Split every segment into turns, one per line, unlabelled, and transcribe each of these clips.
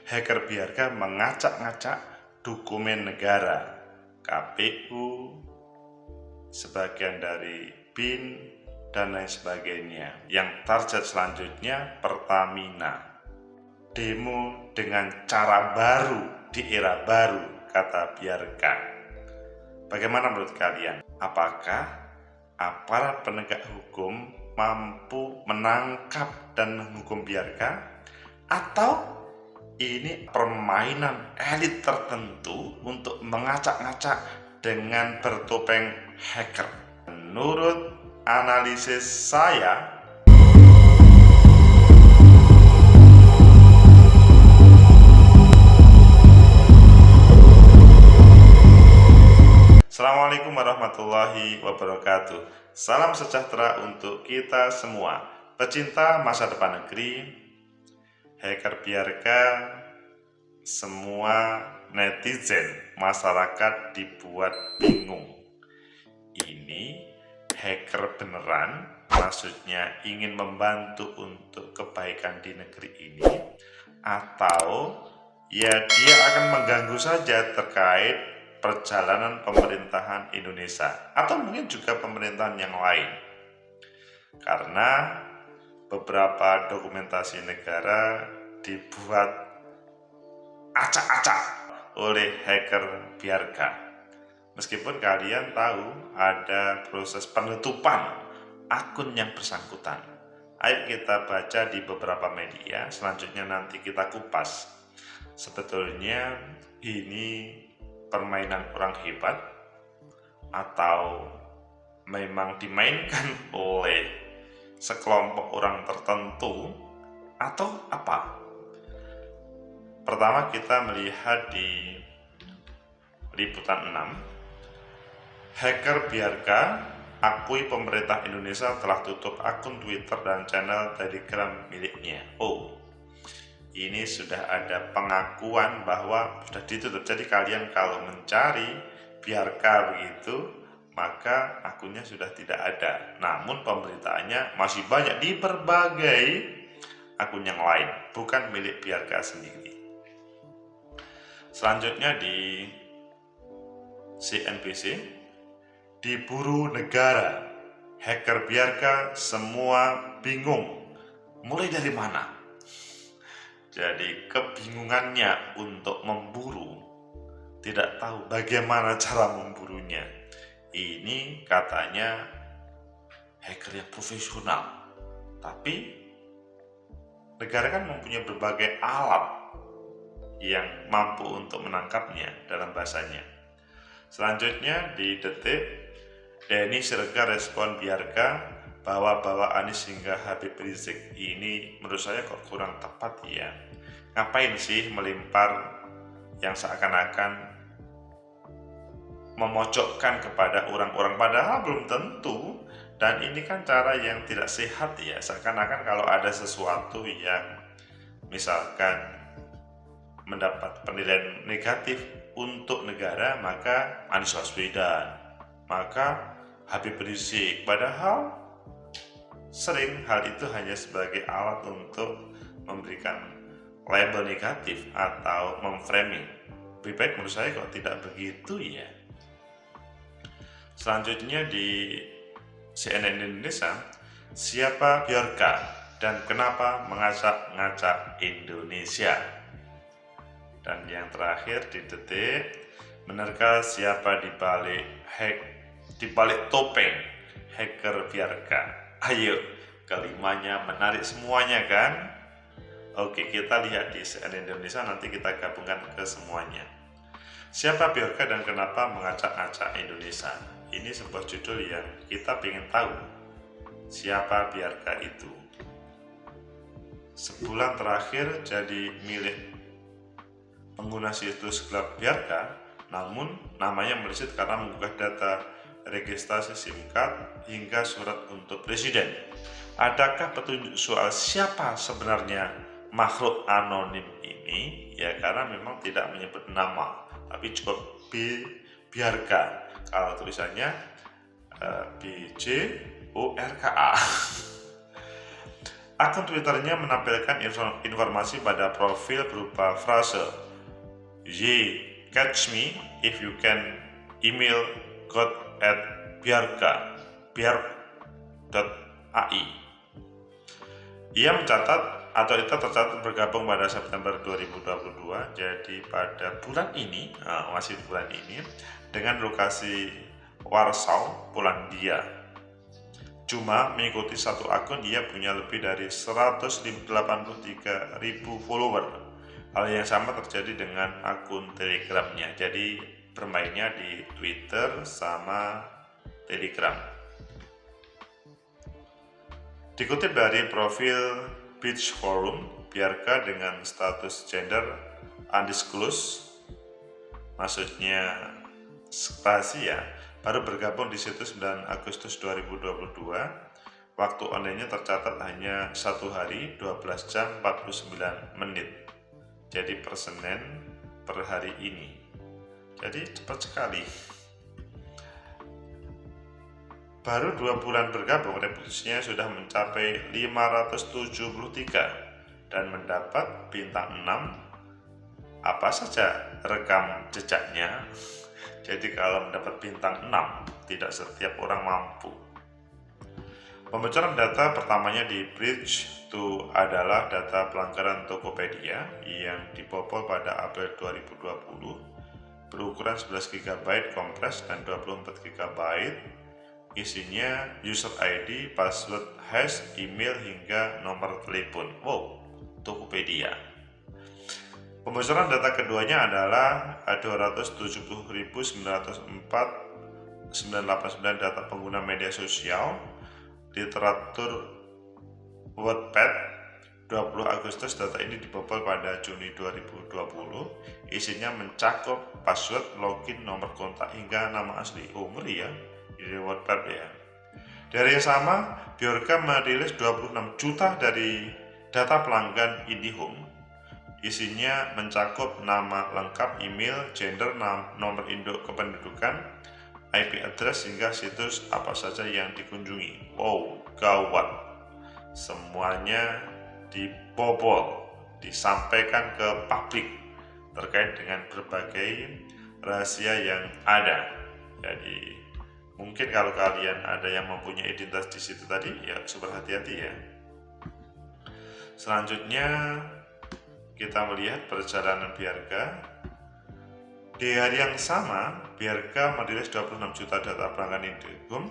hacker biarka mengacak-ngacak dokumen negara, KPU, sebagian dari BIN, dan lain sebagainya. Yang target selanjutnya Pertamina. Demo dengan cara baru di era baru, kata biarka. Bagaimana menurut kalian? Apakah aparat penegak hukum mampu menangkap dan menghukum biarka? Atau ini permainan elit tertentu untuk mengacak-ngacak dengan bertopeng hacker? Menurut analisis saya, Assalamualaikum warahmatullahi wabarakatuh. Salam sejahtera untuk kita semua, pecinta masa depan negeri. Hacker biarka semua netizen masyarakat dibuat bingung. Ini hacker beneran, maksudnya ingin membantu untuk kebaikan di negeri ini, atau ya dia akan mengganggu saja terkait perjalanan pemerintahan Indonesia, atau mungkin juga pemerintahan yang lain, karena beberapa dokumentasi negara dibuat acak-acak oleh hacker biarka. Meskipun kalian tahu ada proses penutupan akun yang bersangkutan. Ayo kita baca di beberapa media, selanjutnya nanti kita kupas. Sebetulnya ini permainan orang hebat atau memang dimainkan oleh sekelompok orang tertentu atau apa? Pertama kita melihat di liputan 6, hacker biarka akui pemerintah Indonesia telah tutup akun Twitter dan channel Telegram miliknya. Ini sudah ada pengakuan bahwa sudah ditutup. Jadi kalian kalau mencari biarka begitu, maka akunnya sudah tidak ada. Namun pemberitaannya masih banyak di berbagai akun yang lain, bukan milik biarka sendiri. Selanjutnya di CNBC, diburu negara, hacker biarka semua bingung. Mulai dari mana? Jadi kebingungannya untuk memburu, tidak tahu bagaimana cara memburunya. Ini katanya hacker yang profesional, tapi negara kan mempunyai berbagai alat yang mampu untuk menangkapnya dalam bahasanya. Selanjutnya di Detik, Denny Siregar respon biarka bawa Anies hingga Habib Rizik. Ini menurut saya kok kurang tepat ya. Ngapain sih melimpar yang seakan-akan memojokkan kepada orang-orang, padahal belum tentu. Dan ini kan cara yang tidak sehat ya, seakan-akan kalau ada sesuatu yang misalkan mendapat penilaian negatif untuk negara, maka Anies Baswedan, maka Habib Rizik, padahal sering hal itu hanya sebagai alat untuk memberikan label negatif atau memframing. Lebih baik menurut saya kok tidak begitu ya. Selanjutnya di CNN Indonesia, siapa biarka dan kenapa mengacak-ngacak Indonesia? Dan yang terakhir di Detik, menerka siapa di balik topeng hacker biarka? Ayo, kelimanya menarik semuanya kan? Oke, kita lihat di CNN Indonesia, nanti kita gabungkan ke semuanya. Siapa biarka dan kenapa mengacak-ngacak Indonesia? Ini sebuah judul yang kita ingin tahu siapa biarka itu. Sebulan terakhir jadi milik pengguna situs gelap biarka, namun namanya meleset karena mengunggah data registrasi SIM card hingga surat untuk presiden. Adakah petunjuk soal siapa sebenarnya makhluk anonim ini? Ya, karena memang tidak menyebut nama, tapi cukup biarka. Kalau tulisannya BJORKA. Akun Twitternya menampilkan informasi pada profil berupa frase "Ye, catch me if you can email god@biarka.ai". Ia mencatat atau itu tercatat bergabung pada September 2022, jadi pada bulan ini, masih bulan ini, dengan lokasi Warsaw, Polandia. Cuma mengikuti satu akun, ia punya lebih dari 183.000 follower. Hal yang sama terjadi dengan akun Telegramnya. Jadi bermainnya di Twitter sama Telegram. Dikutip dari profil Beach Forum, Biarka dengan status gender undisclosed, maksudnya rahasia, baru bergabung di situs 9 Agustus 2022. Waktu online-nya tercatat hanya 1 hari 12 jam 49 menit. Jadi per Senin per hari ini. Jadi cepat sekali. Baru 2 bulan bergabung, reputasinya sudah mencapai 573 dan mendapat bintang 6. Apa saja rekam jejaknya? Jadi kalau mendapat bintang 6, tidak setiap orang mampu. Pembocoran data pertamanya di Bridge2 adalah data pelanggaran Tokopedia yang dibobol pada April 2020, berukuran 11 GB kompres dan 24 GB. Isinya user ID, password, hash, email, hingga nomor telepon. Wow, Tokopedia. Pembocoran data keduanya adalah 270.904.989 data pengguna media sosial, literatur Wattpad. 20 Agustus data ini dibobol pada Juni 2020. Isinya mencakup password, login, nomor kontak, hingga nama asli. Oh, ngeri ya, di Wattpad ya. Dari yang sama, Biarka merilis 26 juta dari data pelanggan IndiHome. Isinya mencakup nama lengkap, email, gender, nomor induk kependudukan, IP address, hingga situs apa saja yang dikunjungi. Wow, gawat. Semuanya dibobol, disampaikan ke publik terkait dengan berbagai rahasia yang ada. Jadi mungkin kalau kalian ada yang mempunyai identitas di situ tadi, ya super hati-hati ya. Selanjutnya kita melihat perjalanan Biarka. Di hari yang sama, Biarka merilis 26 juta data pelanggan IndiHome,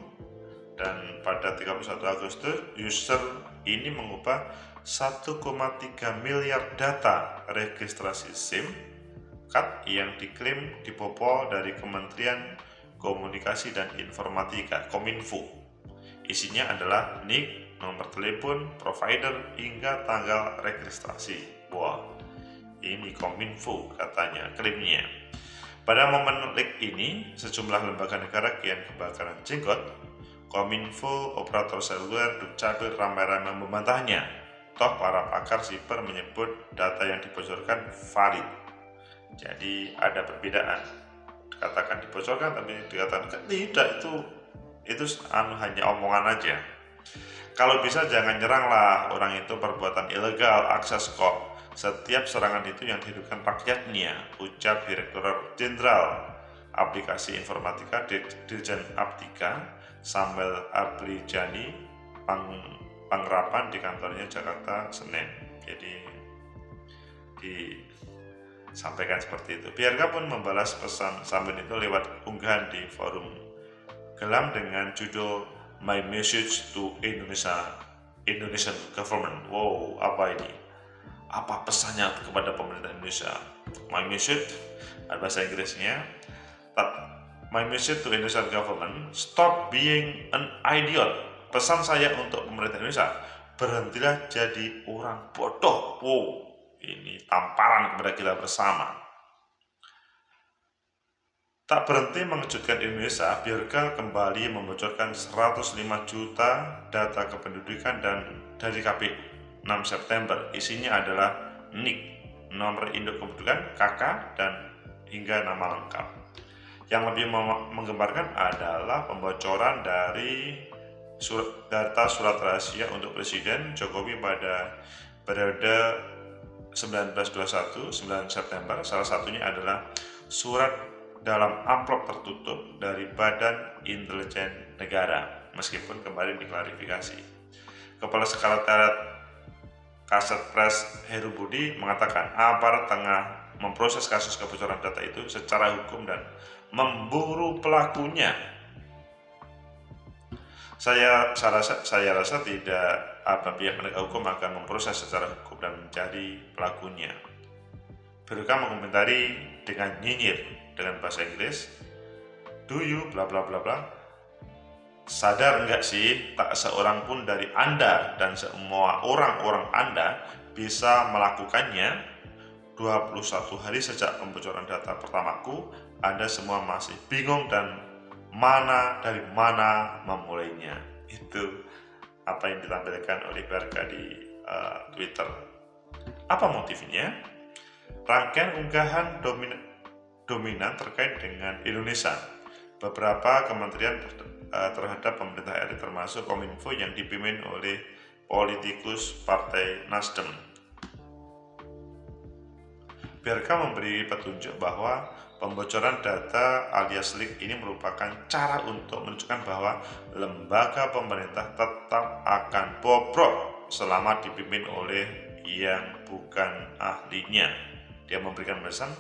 dan pada 31 Agustus user ini mengubah 1,3 miliar data registrasi SIM card yang diklaim dibobol dari Kementerian Komunikasi dan Informatika Kominfo. Isinya adalah NIK, nomor telepon, provider, hingga tanggal registrasi. Wah, ini Kominfo katanya, klaimnya. Pada momen leak ini, sejumlah lembaga negara kian kebakaran jenggot. Kominfo, operator seluler, Dukcapil ramai-ramai membantahnya. Toh para pakar siber menyebut data yang dibocorkan valid. Jadi ada perbedaan. Dikatakan dibocorkan, tapi dikatakan tidak, itu hanya omongan aja. Kalau bisa jangan nyeranglah, orang itu perbuatan ilegal, akses kok. Setiap serangan itu yang dihidupkan rakyatnya, ucap Direktur Jenderal Aplikasi Informatika Dirjen Aptika Samuel Abrijani Pangrapan di kantornya Jakarta Senin. Jadi disampaikan seperti itu. Biarka pun membalas pesan Samuel itu lewat unggahan di forum Gelam dengan judul My Message to Indonesian Government. Wow, apa ini? Apa pesannya kepada pemerintah Indonesia? My message, bahasa Inggrisnya, My message to Indonesian government, stop being an idiot. Pesan saya untuk pemerintah Indonesia, berhentilah jadi orang bodoh. Wow, ini tamparan kepada kita bersama. Tak berhenti mengejutkan Indonesia, Biarka kembali membocorkan 105 juta data kependudukan dan dari KPU 6 September. Isinya adalah NIK, nomor induk kependudukan, KK, dan hingga nama lengkap. Yang lebih menggemparkan adalah pembocoran dari data surat rahasia untuk Presiden Jokowi pada periode 1921 9 September. Salah satunya adalah surat dalam amplop tertutup dari Badan Intelijen Negara, meskipun kembali diklarifikasi. Kepala Sekretariat Kasat Pres Heru Budi mengatakan aparat tengah memproses kasus kebocoran data itu secara hukum dan memburu pelakunya. Saya rasa tidak pihak penegak hukum akan memproses secara hukum dan mencari pelakunya. BRK mengomentari dengan nyinyir dengan bahasa Inggris, "Do you bla bla bla bla? Sadar enggak sih, tak seorang pun dari Anda dan semua orang-orang Anda bisa melakukannya. 21 hari sejak pembocoran data pertamaku, Anda semua masih bingung dan dari mana memulainya." Itu apa yang ditampilkan oleh BRK di Twitter. Apa motifnya? Rangkaian unggahan dominan terkait dengan Indonesia. Beberapa kementerian terhadap pemerintah RI termasuk Kominfo yang dipimpin oleh politikus Partai Nasdem. BRK memberi petunjuk bahwa pembocoran data alias leak ini merupakan cara untuk menunjukkan bahwa lembaga pemerintah tetap akan bobrok selama dipimpin oleh yang bukan ahlinya. Dia memberikan pesan,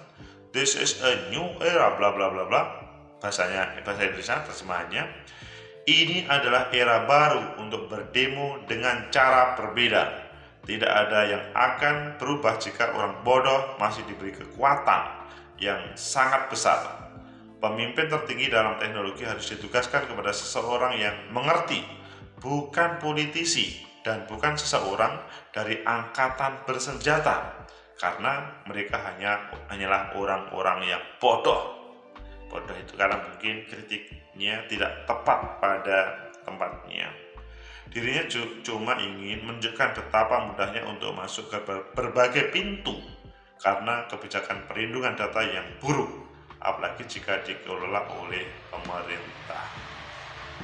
"This is a new era bla bla bla bla." Bahasa Indonesia terjemahannya, "Ini adalah era baru untuk berdemo dengan cara berbeda. Tidak ada yang akan berubah jika orang bodoh masih diberi kekuatan yang sangat besar. Pemimpin tertinggi dalam teknologi harus ditugaskan kepada seseorang yang mengerti, bukan politisi dan bukan seseorang dari angkatan bersenjata, karena mereka hanyalah orang-orang yang bodoh." Bodoh itu karena mungkin kritiknya tidak tepat pada tempatnya. Dirinya cuma ingin menunjukkan betapa mudahnya untuk masuk ke berbagai pintu karena kebijakan perlindungan data yang buruk, apalagi jika dikelola oleh pemerintah.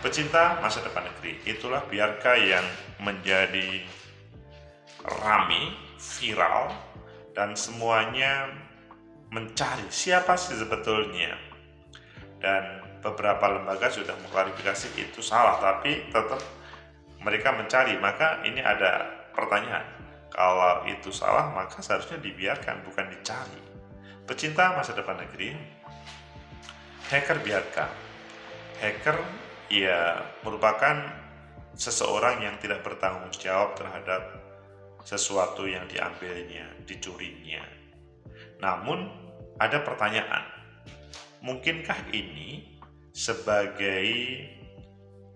Pecinta masa depan negeri, itulah BRK yang menjadi rame, viral, dan semuanya mencari siapa sih sebetulnya. Dan beberapa lembaga sudah mengklarifikasi itu salah, tapi tetap mereka mencari. Maka ini ada pertanyaan, kalau itu salah maka seharusnya dibiarkan, bukan dicari. Pecinta masa depan negeri, hacker BRK. Hacker merupakan seseorang yang tidak bertanggung jawab terhadap sesuatu yang diambilnya, dicurinya. Namun ada pertanyaan, mungkinkah ini sebagai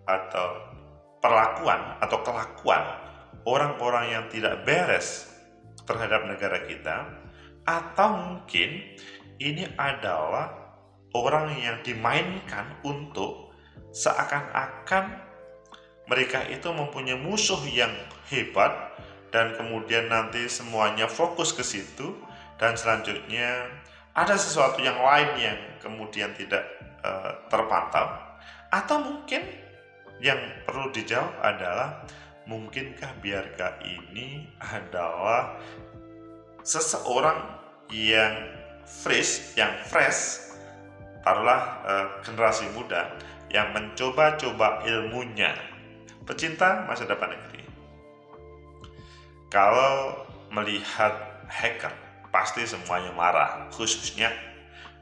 atau perlakuan atau kelakuan orang-orang yang tidak beres terhadap negara kita, atau mungkin ini adalah orang yang dimainkan untuk seakan-akan mereka itu mempunyai musuh yang hebat dan kemudian nanti semuanya fokus ke situ dan selanjutnya ada sesuatu yang lain yang kemudian tidak terpantau. Atau mungkin yang perlu dijawab adalah, mungkinkah BRK ini adalah seseorang yang fresh, taruhlah generasi muda yang mencoba-coba ilmunya. Pecinta masa depan negeri, kalau melihat hacker pasti semuanya marah, khususnya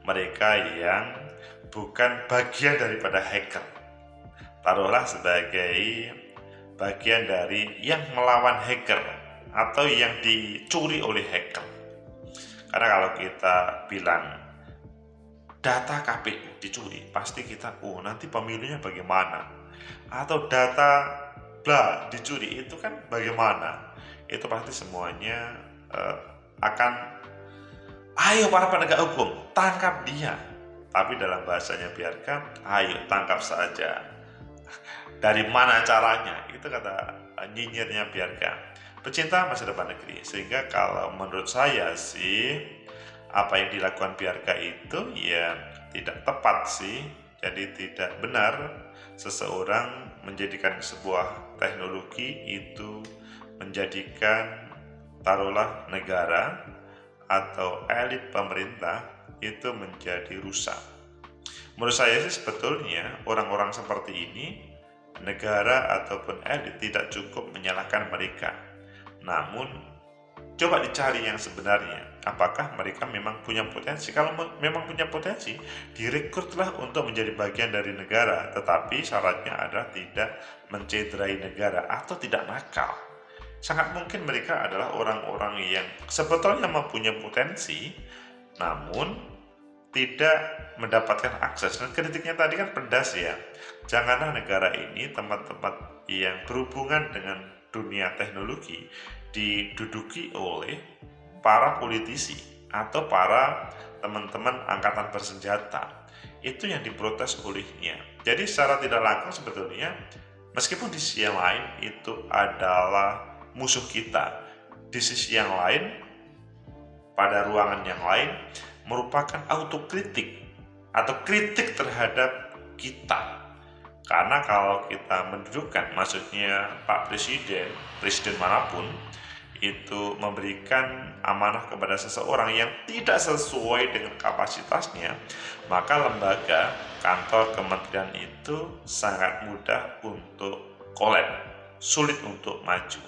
mereka yang bukan bagian daripada hacker. Taruhlah sebagai bagian dari yang melawan hacker atau yang dicuri oleh hacker. Karena kalau kita bilang data KPU dicuri, pasti kita nanti pemilunya bagaimana, atau data bla dicuri, itu kan bagaimana. Itu pasti semuanya akan, ayo para penegak hukum tangkap dia. Tapi dalam bahasanya biarkan, ayo tangkap saja. Dari mana caranya? Itu kata nyinyirnya biarkan. Pecinta masa depan negeri, sehingga kalau menurut saya sih apa yang dilakukan BRK itu ya tidak tepat sih. Jadi tidak benar seseorang menjadikan sebuah teknologi itu menjadikan taruhlah negara atau elit pemerintah itu menjadi rusak. Menurut saya sih sebetulnya orang-orang seperti ini, negara ataupun elit tidak cukup menyalahkan mereka. Namun coba dicari yang sebenarnya, apakah mereka memang punya potensi. Kalau memang punya potensi, direkrutlah untuk menjadi bagian dari negara, tetapi syaratnya adalah tidak mencederai negara atau tidak nakal. Sangat mungkin mereka adalah orang-orang yang sebetulnya mempunyai potensi, namun tidak mendapatkan akses. Dan kritiknya tadi kan pedas ya, janganlah negara ini, tempat-tempat yang berhubungan dengan dunia teknologi diduduki oleh para politisi atau para teman-teman angkatan bersenjata. Itu yang diprotes olehnya. Jadi secara tidak langsung sebetulnya, meskipun di sisi yang lain itu adalah musuh kita, di sisi yang lain, pada ruangan yang lain, merupakan autokritik atau kritik terhadap kita. Karena kalau kita mendudukkan, maksudnya Pak Presiden manapun, itu memberikan amanah kepada seseorang yang tidak sesuai dengan kapasitasnya, maka lembaga, kantor, kementerian itu sangat mudah untuk kolab, sulit untuk maju.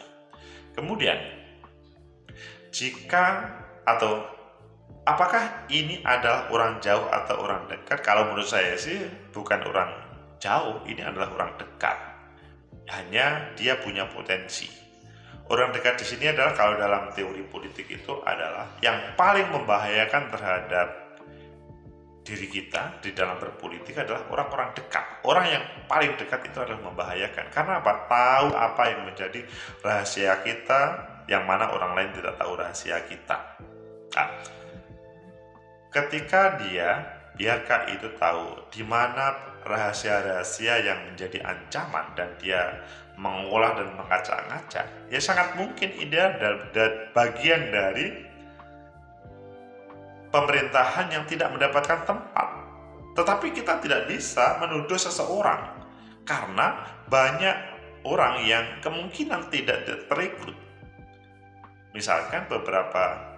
Kemudian, apakah ini adalah orang jauh atau orang dekat? Kalau menurut saya sih bukan orang jauh, ini adalah orang dekat. Hanya dia punya potensi. Orang dekat di sini adalah, kalau dalam teori politik itu adalah yang paling membahayakan terhadap diri kita di dalam berpolitik adalah orang-orang dekat. Orang yang paling dekat itu adalah membahayakan. Karena apa? Tahu apa yang menjadi rahasia kita, yang mana orang lain tidak tahu rahasia kita. Nah, ketika biarkah itu tahu di mana rahasia-rahasia yang menjadi ancaman dan dia mengolah dan mengacak-ngacak, ya sangat mungkin ini adalah bagian dari pemerintahan yang tidak mendapatkan tempat. Tetapi kita tidak bisa menuduh seseorang karena banyak orang yang kemungkinan tidak terekrut. Misalkan beberapa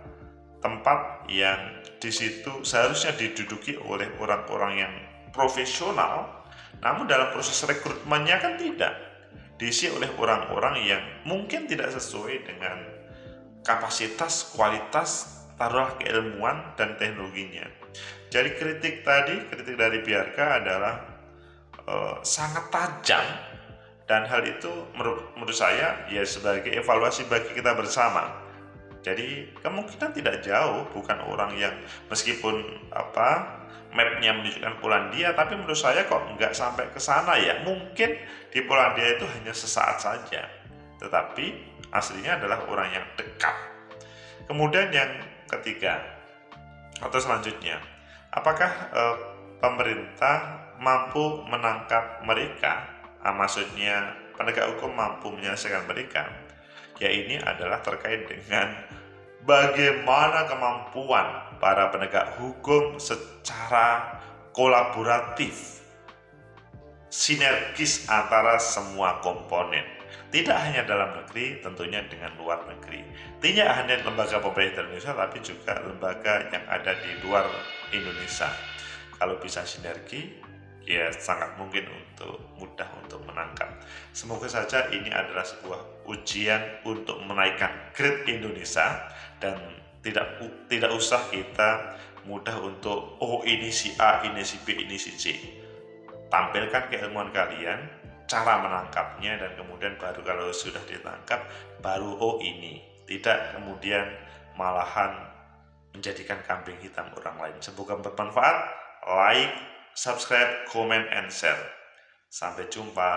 tempat yang di situ seharusnya diduduki oleh orang-orang yang profesional, namun dalam proses rekrutmennya kan tidak, diisi oleh orang-orang yang mungkin tidak sesuai dengan kapasitas, kualitas, taruhlah keilmuan dan teknologinya. Jadi kritik dari Bjarka adalah sangat tajam, dan hal itu menurut saya ya sebagai evaluasi bagi kita bersama. Jadi kemungkinan tidak jauh, bukan orang yang meskipun mapnya menunjukkan Polandia, tapi menurut saya kok nggak sampai ke sana ya. Mungkin di Polandia itu hanya sesaat saja, tetapi aslinya adalah orang yang dekat. Kemudian yang ketiga atau selanjutnya, apakah pemerintah mampu menangkap mereka? Maksudnya penegak hukum mampu menyelesaikan mereka? Ya, ini adalah terkait dengan bagaimana kemampuan para penegak hukum secara kolaboratif, sinergis antara semua komponen. Tidak hanya dalam negeri, tentunya dengan luar negeri. Tidak hanya lembaga pemerintah Indonesia, tapi juga lembaga yang ada di luar Indonesia. Kalau bisa sinergi, ya sangat mungkin mudah untuk menangkap. Semoga saja ini adalah sebuah ujian untuk menaikkan grade Indonesia, dan tidak usah kita mudah untuk ini si A, ini si B, ini si C. Tampilkan keilmuan kalian, cara menangkapnya, dan kemudian baru kalau sudah ditangkap baru ini. Tidak kemudian malahan menjadikan kambing hitam orang lain. Semoga bermanfaat. Like, subscribe, comment, and share. Sampai jumpa.